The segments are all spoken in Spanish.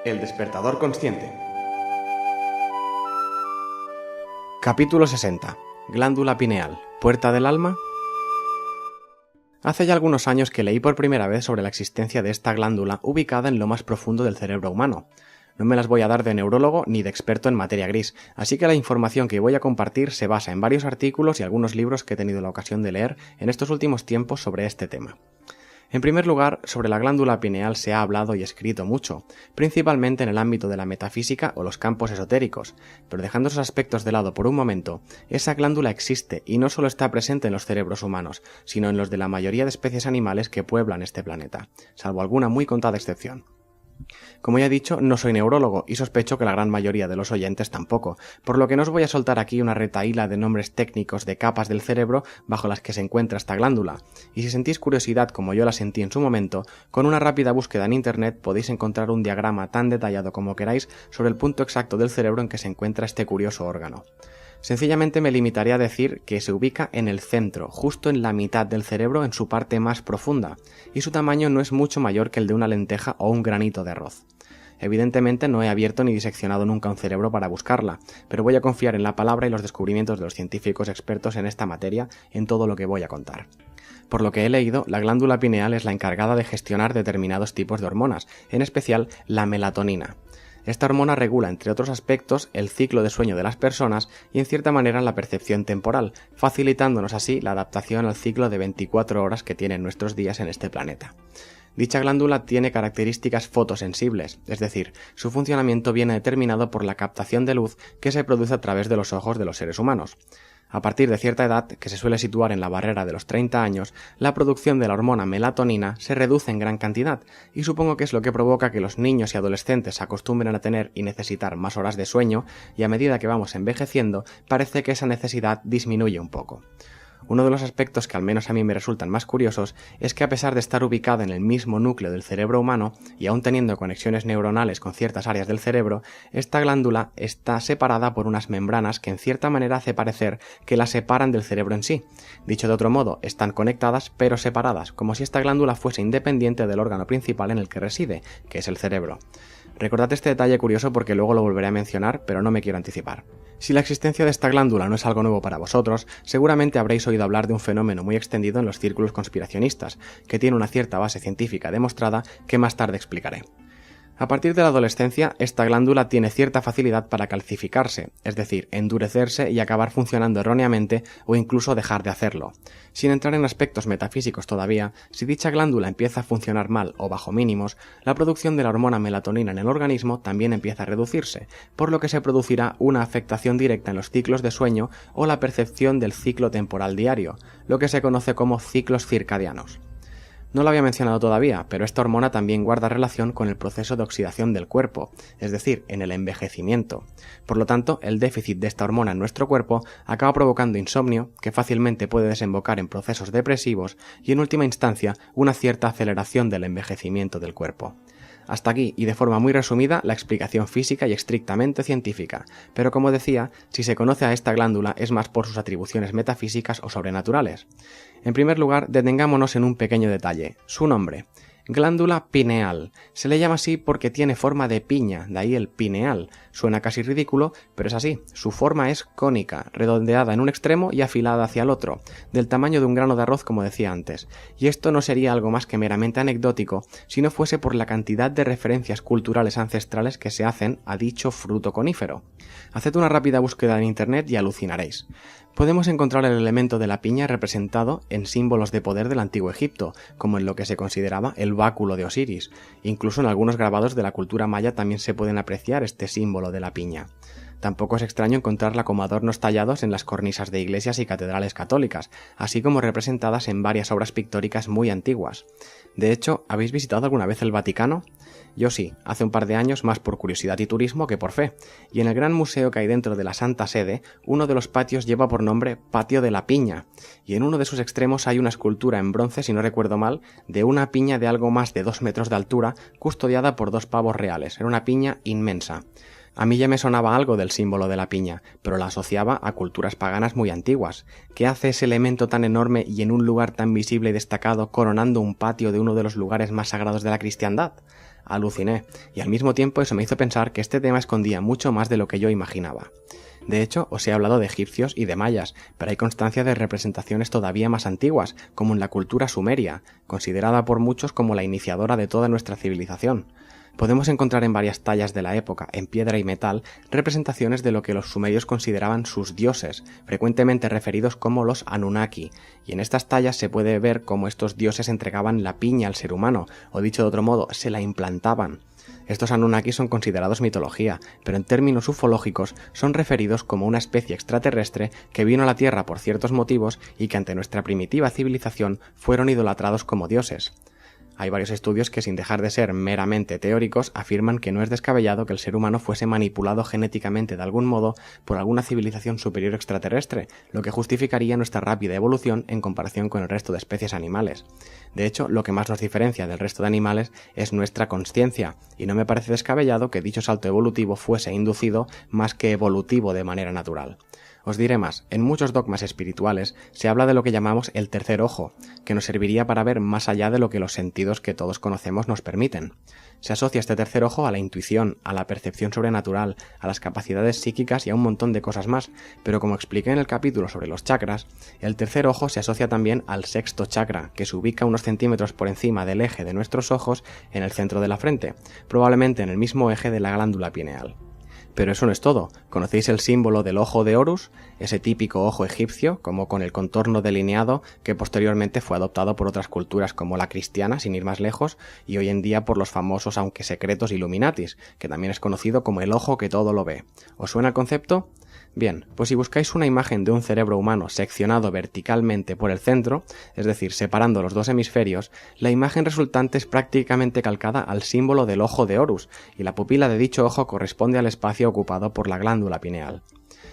El despertador consciente. Capítulo 60. Glándula pineal, puerta del alma. Hace ya algunos años que leí por primera vez sobre la existencia de esta glándula ubicada en lo más profundo del cerebro humano. No me las voy a dar de neurólogo ni de experto en materia gris, así que la información que voy a compartir se basa en varios artículos y algunos libros que he tenido la ocasión de leer en estos últimos tiempos sobre este tema. En primer lugar, sobre la glándula pineal se ha hablado y escrito mucho, principalmente en el ámbito de la metafísica o los campos esotéricos, pero dejando esos aspectos de lado por un momento, esa glándula existe y no solo está presente en los cerebros humanos, sino en los de la mayoría de especies animales que pueblan este planeta, salvo alguna muy contada excepción. Como ya he dicho, no soy neurólogo y sospecho que la gran mayoría de los oyentes tampoco, por lo que no os voy a soltar aquí una retahíla de nombres técnicos de capas del cerebro bajo las que se encuentra esta glándula, y si sentís curiosidad como yo la sentí en su momento, con una rápida búsqueda en internet podéis encontrar un diagrama tan detallado como queráis sobre el punto exacto del cerebro en que se encuentra este curioso órgano. Sencillamente me limitaré a decir que se ubica en el centro, justo en la mitad del cerebro en su parte más profunda, y su tamaño no es mucho mayor que el de una lenteja o un granito de arroz. Evidentemente no he abierto ni diseccionado nunca un cerebro para buscarla, pero voy a confiar en la palabra y los descubrimientos de los científicos expertos en esta materia en todo lo que voy a contar. Por lo que he leído, la glándula pineal es la encargada de gestionar determinados tipos de hormonas, en especial la melatonina. Esta hormona regula, entre otros aspectos, el ciclo de sueño de las personas y en cierta manera la percepción temporal, facilitándonos así la adaptación al ciclo de 24 horas que tienen nuestros días en este planeta. Dicha glándula tiene características fotosensibles, es decir, su funcionamiento viene determinado por la captación de luz que se produce a través de los ojos de los seres humanos. A partir de cierta edad, que se suele situar en la barrera de los 30 años, la producción de la hormona melatonina se reduce en gran cantidad, y supongo que es lo que provoca que los niños y adolescentes se acostumbren a tener y necesitar más horas de sueño, y a medida que vamos envejeciendo, parece que esa necesidad disminuye un poco. Uno de los aspectos que al menos a mí me resultan más curiosos es que a pesar de estar ubicada en el mismo núcleo del cerebro humano y aún teniendo conexiones neuronales con ciertas áreas del cerebro, esta glándula está separada por unas membranas que en cierta manera hace parecer que la separan del cerebro en sí. Dicho de otro modo, están conectadas pero separadas, como si esta glándula fuese independiente del órgano principal en el que reside, que es el cerebro. Recordad este detalle curioso porque luego lo volveré a mencionar, pero no me quiero anticipar. Si la existencia de esta glándula no es algo nuevo para vosotros, seguramente habréis oído hablar de un fenómeno muy extendido en los círculos conspiracionistas, que tiene una cierta base científica demostrada que más tarde explicaré. A partir de la adolescencia, esta glándula tiene cierta facilidad para calcificarse, es decir, endurecerse y acabar funcionando erróneamente o incluso dejar de hacerlo. Sin entrar en aspectos metafísicos todavía, si dicha glándula empieza a funcionar mal o bajo mínimos, la producción de la hormona melatonina en el organismo también empieza a reducirse, por lo que se producirá una afectación directa en los ciclos de sueño o la percepción del ciclo temporal diario, lo que se conoce como ciclos circadianos. No lo había mencionado todavía, pero esta hormona también guarda relación con el proceso de oxidación del cuerpo, es decir, en el envejecimiento. Por lo tanto, el déficit de esta hormona en nuestro cuerpo acaba provocando insomnio, que fácilmente puede desembocar en procesos depresivos y, en última instancia, una cierta aceleración del envejecimiento del cuerpo. Hasta aquí, y de forma muy resumida, la explicación física y estrictamente científica, pero como decía, si se conoce a esta glándula es más por sus atribuciones metafísicas o sobrenaturales. En primer lugar, detengámonos en un pequeño detalle, su nombre. Glándula pineal. Se le llama así porque tiene forma de piña, de ahí el pineal. Suena casi ridículo, pero es así. Su forma es cónica, redondeada en un extremo y afilada hacia el otro, del tamaño de un grano de arroz como decía antes. Y esto no sería algo más que meramente anecdótico, si no fuese por la cantidad de referencias culturales ancestrales que se hacen a dicho fruto conífero. Haced una rápida búsqueda en internet y alucinaréis. Podemos encontrar el elemento de la piña representado en símbolos de poder del antiguo Egipto, como en lo que se consideraba el báculo de Osiris. Incluso en algunos grabados de la cultura maya también se pueden apreciar este símbolo de la piña. Tampoco es extraño encontrarla como adornos tallados en las cornisas de iglesias y catedrales católicas, así como representadas en varias obras pictóricas muy antiguas. De hecho, ¿habéis visitado alguna vez el Vaticano? Yo sí, hace un par de años más por curiosidad y turismo que por fe, y en el gran museo que hay dentro de la Santa Sede, uno de los patios lleva por nombre Patio de la Piña, y en uno de sus extremos hay una escultura en bronce, si no recuerdo mal, de una piña de algo más de 2 metros de altura, custodiada por 2 pavos reales. Era una piña inmensa. A mí ya me sonaba algo del símbolo de la piña, pero la asociaba a culturas paganas muy antiguas. ¿Qué hace ese elemento tan enorme y en un lugar tan visible y destacado coronando un patio de uno de los lugares más sagrados de la cristiandad? Aluciné, y al mismo tiempo eso me hizo pensar que este tema escondía mucho más de lo que yo imaginaba. De hecho, os he hablado de egipcios y de mayas, pero hay constancia de representaciones todavía más antiguas, como en la cultura sumeria, considerada por muchos como la iniciadora de toda nuestra civilización. Podemos encontrar en varias tallas de la época, en piedra y metal, representaciones de lo que los sumerios consideraban sus dioses, frecuentemente referidos como los Anunnaki, y en estas tallas se puede ver cómo estos dioses entregaban la piña al ser humano, o dicho de otro modo, se la implantaban. Estos Anunnaki son considerados mitología, pero en términos ufológicos son referidos como una especie extraterrestre que vino a la Tierra por ciertos motivos y que ante nuestra primitiva civilización fueron idolatrados como dioses. Hay varios estudios que, sin dejar de ser meramente teóricos, afirman que no es descabellado que el ser humano fuese manipulado genéticamente de algún modo por alguna civilización superior extraterrestre, lo que justificaría nuestra rápida evolución en comparación con el resto de especies animales. De hecho, lo que más nos diferencia del resto de animales es nuestra consciencia, y no me parece descabellado que dicho salto evolutivo fuese inducido más que evolutivo de manera natural. Os diré más, en muchos dogmas espirituales se habla de lo que llamamos el tercer ojo, que nos serviría para ver más allá de lo que los sentidos que todos conocemos nos permiten. Se asocia este tercer ojo a la intuición, a la percepción sobrenatural, a las capacidades psíquicas y a un montón de cosas más, pero como expliqué en el capítulo sobre los chakras, el tercer ojo se asocia también al sexto chakra, que se ubica unos centímetros por encima del eje de nuestros ojos en el centro de la frente, probablemente en el mismo eje de la glándula pineal. Pero eso no es todo. ¿Conocéis el símbolo del ojo de Horus? Ese típico ojo egipcio, como con el contorno delineado, que posteriormente fue adoptado por otras culturas como la cristiana, sin ir más lejos, y hoy en día por los famosos, aunque secretos, Illuminatis, que también es conocido como el ojo que todo lo ve. ¿Os suena el concepto? Bien, pues si buscáis una imagen de un cerebro humano seccionado verticalmente por el centro, es decir, separando los dos hemisferios, la imagen resultante es prácticamente calcada al símbolo del ojo de Horus, y la pupila de dicho ojo corresponde al espacio ocupado por la glándula pineal.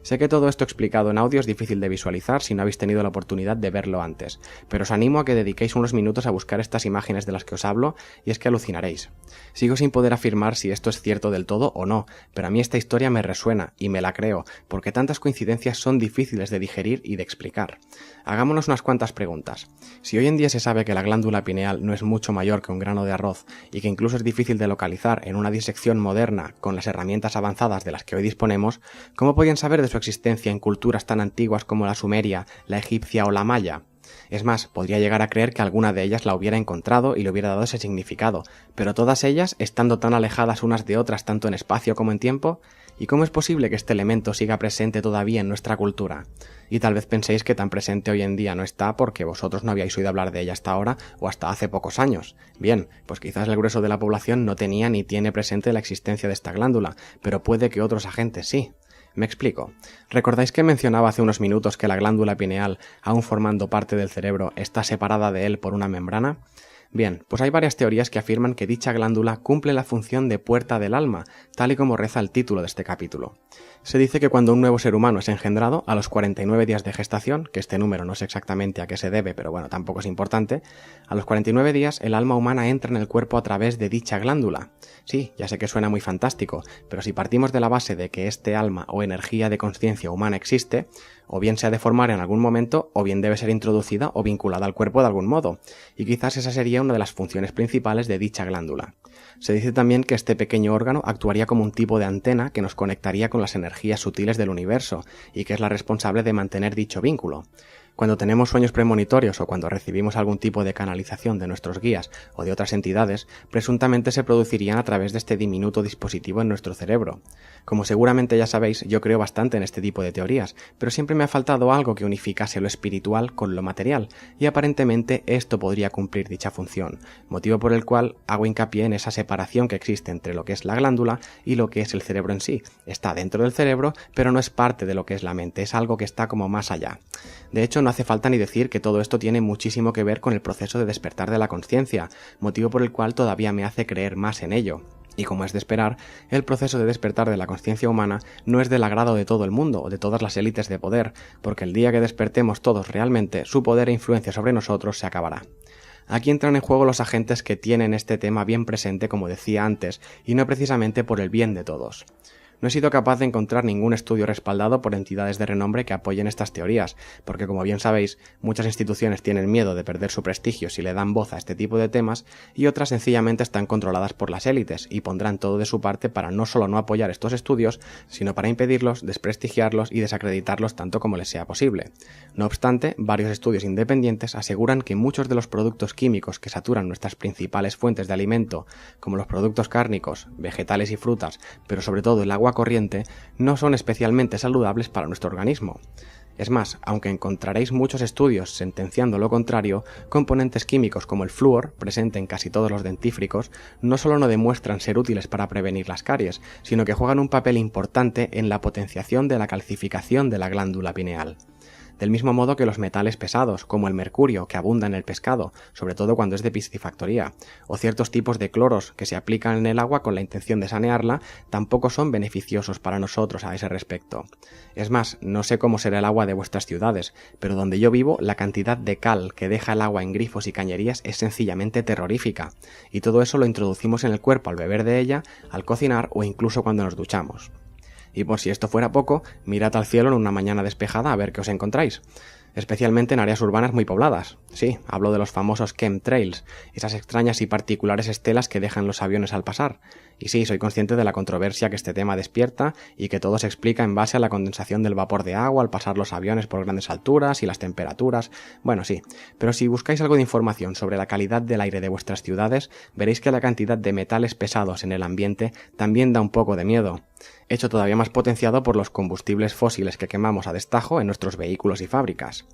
Sé que todo esto explicado en audio es difícil de visualizar si no habéis tenido la oportunidad de verlo antes, pero os animo a que dediquéis unos minutos a buscar estas imágenes de las que os hablo y es que alucinaréis. Sigo sin poder afirmar si esto es cierto del todo o no, pero a mí esta historia me resuena y me la creo, porque tantas coincidencias son difíciles de digerir y de explicar. Hagámonos unas cuantas preguntas. Si hoy en día se sabe que la glándula pineal no es mucho mayor que un grano de arroz y que incluso es difícil de localizar en una disección moderna con las herramientas avanzadas de las que hoy disponemos, ¿cómo podían saber de su existencia en culturas tan antiguas como la sumeria, la egipcia o la maya? Es más, podría llegar a creer que alguna de ellas la hubiera encontrado y le hubiera dado ese significado, pero todas ellas, estando tan alejadas unas de otras tanto en espacio como en tiempo, ¿y cómo es posible que este elemento siga presente todavía en nuestra cultura? Y tal vez penséis que tan presente hoy en día no está porque vosotros no habíais oído hablar de ella hasta ahora o hasta hace pocos años. Bien, pues quizás el grueso de la población no tenía ni tiene presente la existencia de esta glándula, pero puede que otros agentes sí. Me explico. ¿Recordáis que mencionaba hace unos minutos que la glándula pineal, aún formando parte del cerebro, está separada de él por una membrana? Bien, pues hay varias teorías que afirman que dicha glándula cumple la función de puerta del alma, tal y como reza el título de este capítulo. Se dice que cuando un nuevo ser humano es engendrado, a los 49 días de gestación, que este número no sé exactamente a qué se debe, pero bueno, tampoco es importante, a los 49 días el alma humana entra en el cuerpo a través de dicha glándula. Sí, ya sé que suena muy fantástico, pero si partimos de la base de que este alma o energía de conciencia humana existe, o bien se ha de formar en algún momento, o bien debe ser introducida o vinculada al cuerpo de algún modo, y quizás esa sería una de las funciones principales de dicha glándula. Se dice también que este pequeño órgano actuaría como un tipo de antena que nos conectaría con las energías sutiles del universo, y que es la responsable de mantener dicho vínculo. Cuando tenemos sueños premonitorios o cuando recibimos algún tipo de canalización de nuestros guías o de otras entidades, presuntamente se producirían a través de este diminuto dispositivo en nuestro cerebro. Como seguramente ya sabéis, yo creo bastante en este tipo de teorías, pero siempre me ha faltado algo que unificase lo espiritual con lo material, y aparentemente esto podría cumplir dicha función, motivo por el cual hago hincapié en esa separación que existe entre lo que es la glándula y lo que es el cerebro en sí. Está dentro del cerebro, pero no es parte de lo que es la mente, es algo que está como más allá. De hecho, no hace falta ni decir que todo esto tiene muchísimo que ver con el proceso de despertar de la conciencia, motivo por el cual todavía me hace creer más en ello. Y como es de esperar, el proceso de despertar de la conciencia humana no es del agrado de todo el mundo o de todas las élites de poder, porque el día que despertemos todos realmente, su poder e influencia sobre nosotros se acabará. Aquí entran en juego los agentes que tienen este tema bien presente, como decía antes, y no precisamente por el bien de todos. No he sido capaz de encontrar ningún estudio respaldado por entidades de renombre que apoyen estas teorías, porque como bien sabéis, muchas instituciones tienen miedo de perder su prestigio si le dan voz a este tipo de temas, y otras sencillamente están controladas por las élites y pondrán todo de su parte para no solo no apoyar estos estudios, sino para impedirlos, desprestigiarlos y desacreditarlos tanto como les sea posible. No obstante, varios estudios independientes aseguran que muchos de los productos químicos que saturan nuestras principales fuentes de alimento, como los productos cárnicos, vegetales y frutas, pero sobre todo el agua corriente, no son especialmente saludables para nuestro organismo. Es más, aunque encontraréis muchos estudios sentenciando lo contrario, componentes químicos como el flúor, presente en casi todos los dentífricos, no solo no demuestran ser útiles para prevenir las caries, sino que juegan un papel importante en la potenciación de la calcificación de la glándula pineal. Del mismo modo que los metales pesados, como el mercurio, que abunda en el pescado, sobre todo cuando es de piscifactoría, o ciertos tipos de cloros que se aplican en el agua con la intención de sanearla, tampoco son beneficiosos para nosotros a ese respecto. Es más, no sé cómo será el agua de vuestras ciudades, pero donde yo vivo, la cantidad de cal que deja el agua en grifos y cañerías es sencillamente terrorífica, y todo eso lo introducimos en el cuerpo al beber de ella, al cocinar o incluso cuando nos duchamos. Y por si esto fuera poco, mirad al cielo en una mañana despejada a ver qué os encontráis. Especialmente en áreas urbanas muy pobladas. Sí, hablo de los famosos chemtrails, esas extrañas y particulares estelas que dejan los aviones al pasar. Y sí, soy consciente de la controversia que este tema despierta y que todo se explica en base a la condensación del vapor de agua al pasar los aviones por grandes alturas y las temperaturas. Bueno, sí, pero si buscáis algo de información sobre la calidad del aire de vuestras ciudades, veréis que la cantidad de metales pesados en el ambiente también da un poco de miedo. Hecho todavía más potenciado por los combustibles fósiles que quemamos a destajo en nuestros vehículos y fábricas.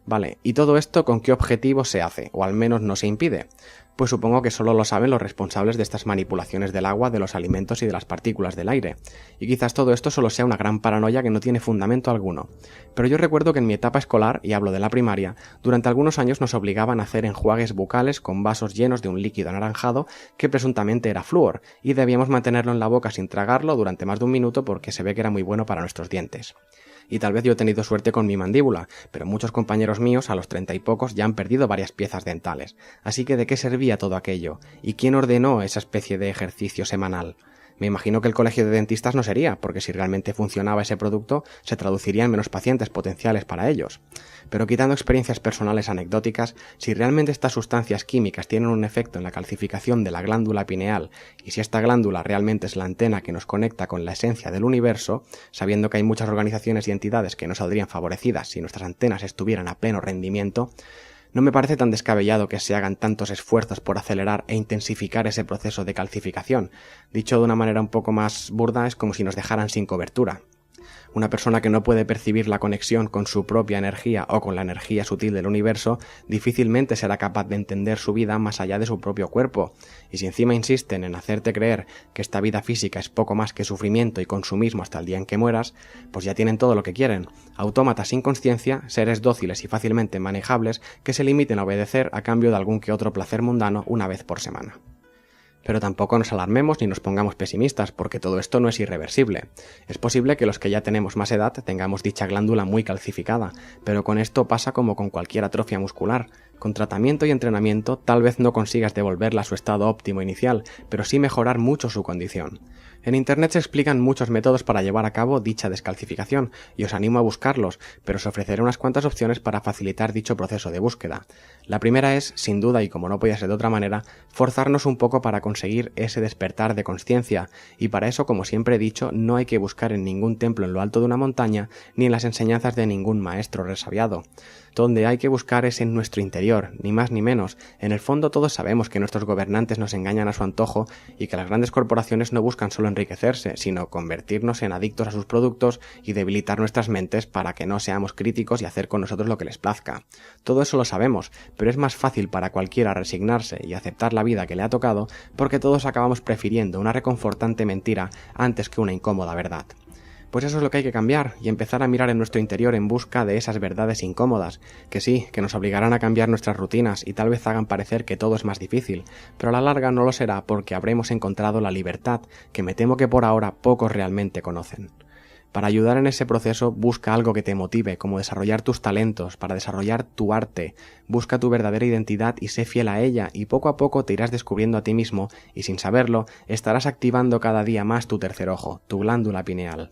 Vale, ¿y todo esto con qué objetivo se hace? O al menos no se impide. Pues supongo que solo lo saben los responsables de estas manipulaciones del agua, de los alimentos y de las partículas del aire. Y quizás todo esto solo sea una gran paranoia que no tiene fundamento alguno. Pero yo recuerdo que en mi etapa escolar, y hablo de la primaria, durante algunos años nos obligaban a hacer enjuagues bucales con vasos llenos de un líquido anaranjado que presuntamente era flúor, y debíamos mantenerlo en la boca sin tragarlo durante más de un minuto porque se ve que era muy bueno para nuestros dientes. Y tal vez yo he tenido suerte con mi mandíbula, pero muchos compañeros míos a los 30 y pocos ya han perdido varias piezas dentales. Así que ¿de qué servía todo aquello? ¿Y quién ordenó esa especie de ejercicio semanal? Me imagino que el colegio de dentistas no sería, porque si realmente funcionaba ese producto, se traduciría en menos pacientes potenciales para ellos. Pero quitando experiencias personales anecdóticas, si realmente estas sustancias químicas tienen un efecto en la calcificación de la glándula pineal, y si esta glándula realmente es la antena que nos conecta con la esencia del universo, sabiendo que hay muchas organizaciones y entidades que no saldrían favorecidas si nuestras antenas estuvieran a pleno rendimiento, no me parece tan descabellado que se hagan tantos esfuerzos por acelerar e intensificar ese proceso de calcificación. Dicho de una manera un poco más burda, es como si nos dejaran sin cobertura. Una persona que no puede percibir la conexión con su propia energía o con la energía sutil del universo difícilmente será capaz de entender su vida más allá de su propio cuerpo. Y si encima insisten en hacerte creer que esta vida física es poco más que sufrimiento y consumismo hasta el día en que mueras, pues ya tienen todo lo que quieren. Autómatas sin conciencia, seres dóciles y fácilmente manejables que se limiten a obedecer a cambio de algún que otro placer mundano una vez por semana. Pero tampoco nos alarmemos ni nos pongamos pesimistas, porque todo esto no es irreversible. Es posible que los que ya tenemos más edad tengamos dicha glándula muy calcificada, pero con esto pasa como con cualquier atrofia muscular. Con tratamiento y entrenamiento tal vez no consigas devolverla a su estado óptimo inicial, pero sí mejorar mucho su condición. En internet se explican muchos métodos para llevar a cabo dicha descalcificación, y os animo a buscarlos, pero os ofreceré unas cuantas opciones para facilitar dicho proceso de búsqueda. La primera es, sin duda y como no podía ser de otra manera, forzarnos un poco para conseguir ese despertar de conciencia, y para eso, como siempre he dicho, no hay que buscar en ningún templo en lo alto de una montaña, ni en las enseñanzas de ningún maestro resabiado. Donde hay que buscar es en nuestro interior, ni más ni menos. En el fondo todos sabemos que nuestros gobernantes nos engañan a su antojo y que las grandes corporaciones no buscan solo enriquecerse, sino convertirnos en adictos a sus productos y debilitar nuestras mentes para que no seamos críticos y hacer con nosotros lo que les plazca. Todo eso lo sabemos, pero es más fácil para cualquiera resignarse y aceptar la vida que le ha tocado porque todos acabamos prefiriendo una reconfortante mentira antes que una incómoda verdad. Pues eso es lo que hay que cambiar y empezar a mirar en nuestro interior en busca de esas verdades incómodas, que sí, que nos obligarán a cambiar nuestras rutinas y tal vez hagan parecer que todo es más difícil, pero a la larga no lo será porque habremos encontrado la libertad que me temo que por ahora pocos realmente conocen. Para ayudar en ese proceso, busca algo que te motive, como desarrollar tus talentos, para desarrollar tu arte. Busca tu verdadera identidad y sé fiel a ella, y poco a poco te irás descubriendo a ti mismo, y sin saberlo, estarás activando cada día más tu tercer ojo, tu glándula pineal.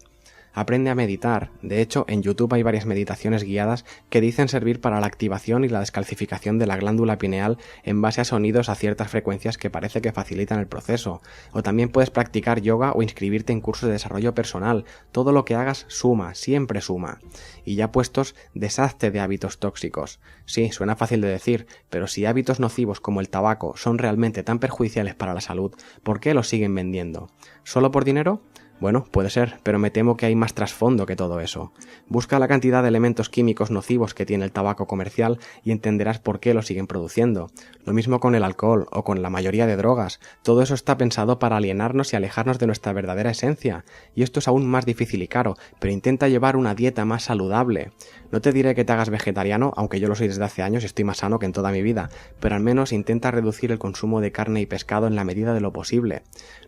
Aprende a meditar. De hecho, en YouTube hay varias meditaciones guiadas que dicen servir para la activación y la descalcificación de la glándula pineal en base a sonidos a ciertas frecuencias que parece que facilitan el proceso. O también puedes practicar yoga o inscribirte en cursos de desarrollo personal. Todo lo que hagas suma, siempre suma. Y ya puestos, deshazte de hábitos tóxicos. Sí, suena fácil de decir, pero si hábitos nocivos como el tabaco son realmente tan perjudiciales para la salud, ¿por qué los siguen vendiendo? ¿Solo por dinero? Bueno, puede ser, pero me temo que hay más trasfondo que todo eso. Busca la cantidad de elementos químicos nocivos que tiene el tabaco comercial y entenderás por qué lo siguen produciendo. Lo mismo con el alcohol o con la mayoría de drogas. Todo eso está pensado para alienarnos y alejarnos de nuestra verdadera esencia. Y esto es aún más difícil y caro, pero intenta llevar una dieta más saludable. No te diré que te hagas vegetariano, aunque yo lo soy desde hace años y estoy más sano que en toda mi vida, pero al menos intenta reducir el consumo de carne y pescado en la medida de lo posible.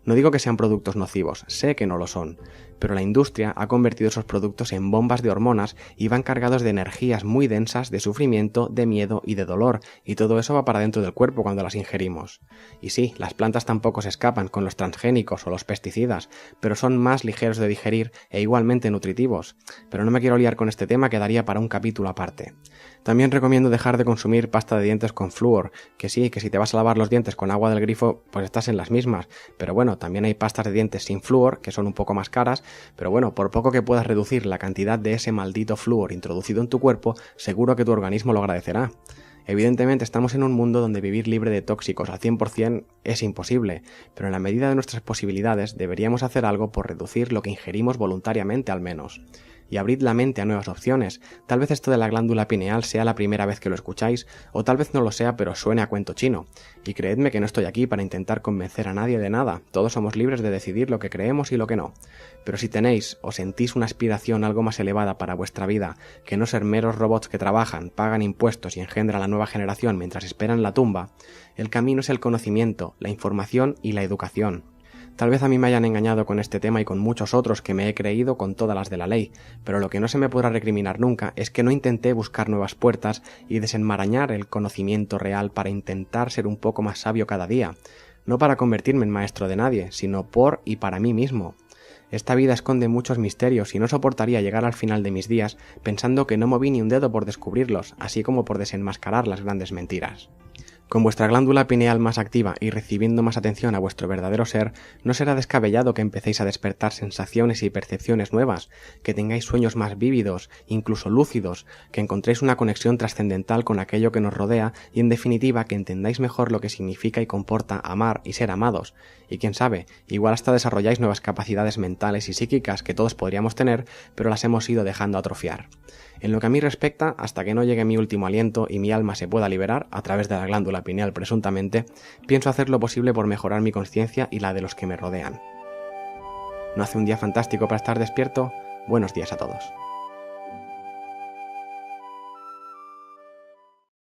No digo que sean productos nocivos, sé que no lo son, pero la industria ha convertido esos productos en bombas de hormonas y van cargados de energías muy densas, de sufrimiento, de miedo y de dolor, y todo eso va para dentro del cuerpo cuando las ingerimos. Y sí, las plantas tampoco se escapan con los transgénicos o los pesticidas, pero son más ligeros de digerir e igualmente nutritivos. Pero no me quiero liar con este tema, que daría para un capítulo aparte. También recomiendo dejar de consumir pasta de dientes con flúor, que sí, que si te vas a lavar los dientes con agua del grifo, pues estás en las mismas, pero bueno, también hay pastas de dientes sin flúor, que son un poco más caras, pero bueno, por poco que puedas reducir la cantidad de ese maldito flúor introducido en tu cuerpo, seguro que tu organismo lo agradecerá. Evidentemente estamos en un mundo donde vivir libre de tóxicos al 100% es imposible, pero en la medida de nuestras posibilidades deberíamos hacer algo por reducir lo que ingerimos voluntariamente al menos. Y abrid la mente a nuevas opciones. Tal vez esto de la glándula pineal sea la primera vez que lo escucháis, o tal vez no lo sea, pero suene a cuento chino. Y creedme que no estoy aquí para intentar convencer a nadie de nada, todos somos libres de decidir lo que creemos y lo que no. Pero si tenéis o sentís una aspiración algo más elevada para vuestra vida, que no ser meros robots que trabajan, pagan impuestos y engendran a la nueva generación mientras esperan la tumba, el camino es el conocimiento, la información y la educación. Tal vez a mí me hayan engañado con este tema y con muchos otros que me he creído con todas las de la ley, pero lo que no se me podrá recriminar nunca es que no intenté buscar nuevas puertas y desenmarañar el conocimiento real para intentar ser un poco más sabio cada día, no para convertirme en maestro de nadie, sino por y para mí mismo. Esta vida esconde muchos misterios y no soportaría llegar al final de mis días pensando que no moví ni un dedo por descubrirlos, así como por desenmascarar las grandes mentiras. Con vuestra glándula pineal más activa y recibiendo más atención a vuestro verdadero ser, no será descabellado que empecéis a despertar sensaciones y percepciones nuevas, que tengáis sueños más vívidos, incluso lúcidos, que encontréis una conexión trascendental con aquello que nos rodea y, en definitiva, que entendáis mejor lo que significa y comporta amar y ser amados. Y quién sabe, igual hasta desarrolláis nuevas capacidades mentales y psíquicas que todos podríamos tener, pero las hemos ido dejando atrofiar. En lo que a mí respecta, hasta que no llegue mi último aliento y mi alma se pueda liberar, a través de la glándula pineal presuntamente, pienso hacer lo posible por mejorar mi conciencia y la de los que me rodean. ¿No hace un día fantástico para estar despierto? Buenos días a todos.